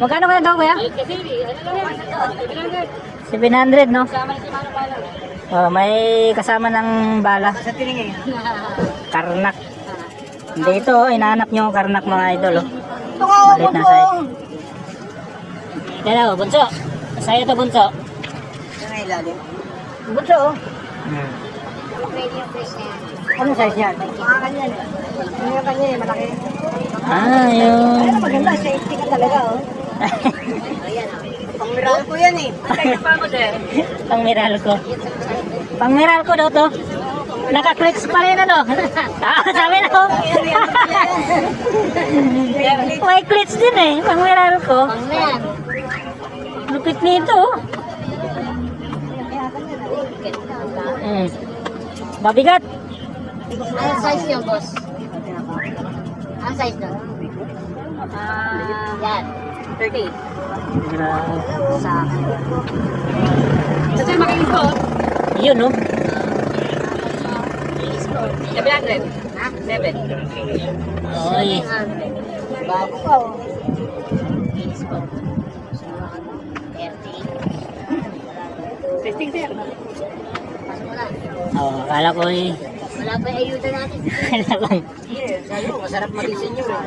Magkano kaya daw kuya? 700 no? Oh, may kasama ng bala. Sa tiningin. Karnak. Hindi ito, oh, inahanap nyo karnak mga idol. Oh. Tungawa Malit na size. Dalaw, bunso. Sa'yo to bunso. Yan ay ilalim. Bunso oh. Hmm. Anong size yan? Mga kanya eh. Ano yung kanya eh, malaki. Ah, yun. Ayun, maganda. Safety ka talaga oh. Ayan oh. Pangmiral ko yan eh. Ang pa mo sir. Pangmiral ko. Pangmiral ko daw to. Naka-clicks pa rin ano. Ah, sabi na ko. May clicks din eh. Pangmiral ko. Lupit nito. Hmm. Mabigat. Anong size yun, boss? Anong size nun? Yan. 30. Sa akin. Kasi makinig ko. Yun no. 700. Ha? 7. Oy. Bago pa, oh. Bilis po. 30. Testing sir. Pasok mo na. Oh, akala ko eh. Wala pa yung ayuda natin. Akala ko. Yes, sayo, masarap magising nyo eh.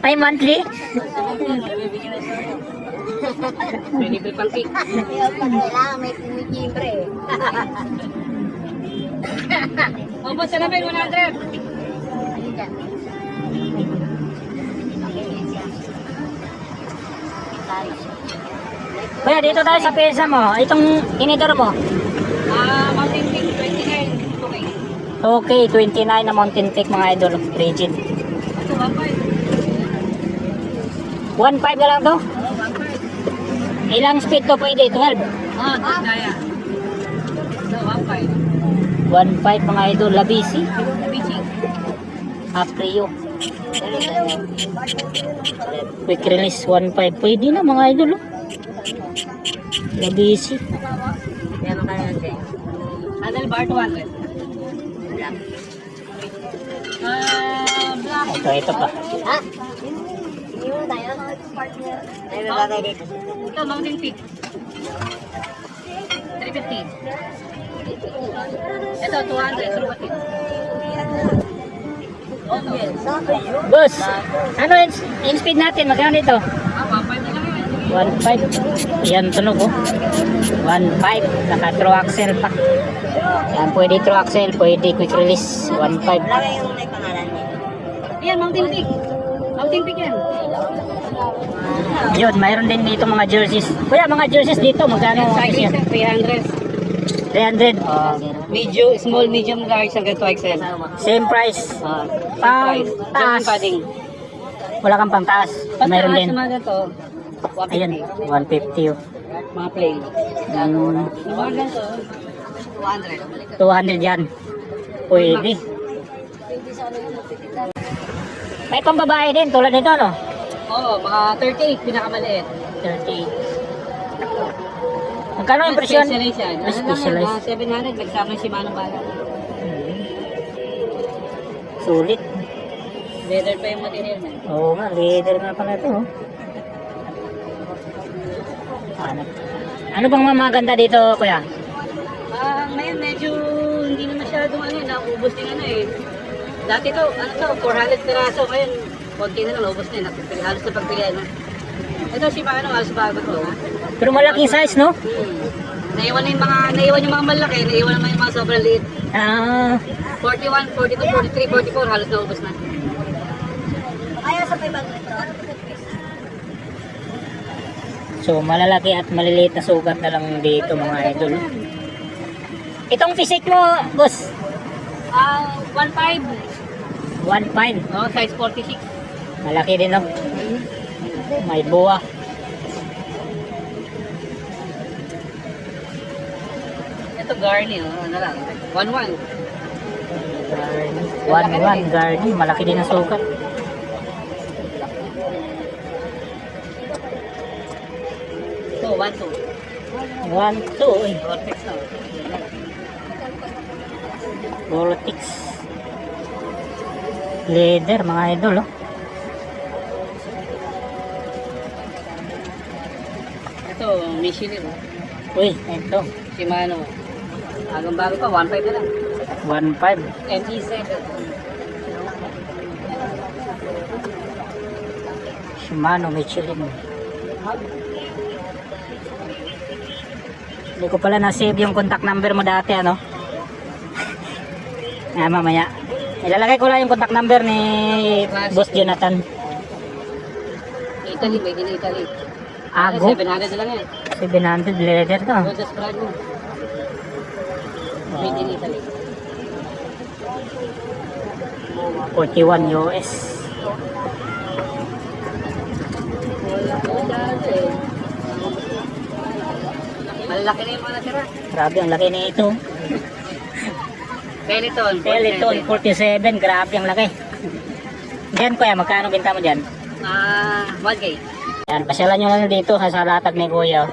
May monthly? May libre pang cake. Kailangan may kumikimbre eh. O boss, sa namin, 100. Ayun dyan. Kuya, dito tayo sa pesa mo. Itong inidor mo. Mountain Peak, 29. Okay. Okay, 29 na mountain peak mga idol. Rigid. Ito, 1.5. 1.5 na lang to? Ilang speed to pwede? 12? Kaya. Ito, 1.5. 1.5 mga idol. Labisi. Beaching. Aprio. Quick release 1.5. Pwede na mga idol. Oh. Labisi. Kaya makaya natin. Handlebar, 200. Black. Ito pa. Ha? Hindi mo tayo? Tayo may bagay dito. Ito, Mountain Peak. 350. Ito, 200. Trumatic. Okay. Boss, ano in speed natin? Magkano dito? 1.5 na lang yun. 1.5. Yan tunog oh. 1.5. Naka throw axle pa. Yan, pwede throw axle, pwede quick release. 1.5. Wala yung may pangalan niya. Yan, Mountain Peak. Mountain Peak yan. Yun, mayroon din dito mga jerseys. Kuya, mga jerseys dito, magkano? Size 300. 300. Medium, small, medium, large, hanggang 2XL. Same price. Pang taas. padding. Wala kang pang taas. Mayroon din. Sa mga ganito, Ayan, 150 oh. mga plain. Yung Yung mga ganito, 200. 200 yan. Pwede. May pambabae din, tulad nito, no? Oo, mga 38, pinakamaliit. 30. Magkano yung presyon? Specialized yan. May specialized. Mga 700, nagsama yung Shimano bala. Sulit. Leather pa yung material na. Oo nga, leader nga pala ito. Oh. Ano bang maganda dito, kuya? Ngayon medyo hindi na masyadong ano, naubos din ano eh. Dati to, ano to, 400 piraso. Ngayon, konti na lang, naubos na yun. Halos na pagpilihan na. Ito Shimano, halos bago to. Pero malaking size, no? Naiwan yung mga malaki, naiwan naman yung mga sobrang liit. Ah, 41, 42, 43, 44, halos naubos na. Kaya sa 500. so malalaki at maliliit na sugat na lang dito mga idol. Itong physique mo, boss? 1.5. 1.5. Oh, size 46. Malaki din, no? May buwa. Ito Garni, oh, ano lang. 1.1. 1.1 Garni. Malaki din ang sugat. Ito, 1.2. 1.2 eh. Vortex na. Vortex. Leather mga idol, oh. Ito, Michelin. Uy, ito. Shimano. Agang bago pa, 1.5 na lang. 1.5. ME7. Shimano Michelin. Hindi ko pala na-save yung contact number mo dati, ano? Mamaya. Ilalagay ko lang yung contact number ni Boss Jonathan. Italy, made in Italy. Ago. 700 na lang yan. 700 leather to. Gold brand new. Made in Italy. 41 US. Malalaki na yung mga natira. Grabe, ang laki nito. Peloton. Peloton 47, grabe ang laki. Diyan kuya, magkano benta mo diyan? 1K. Yan, pasyalan nyo lang dito sa latag ni Kuya.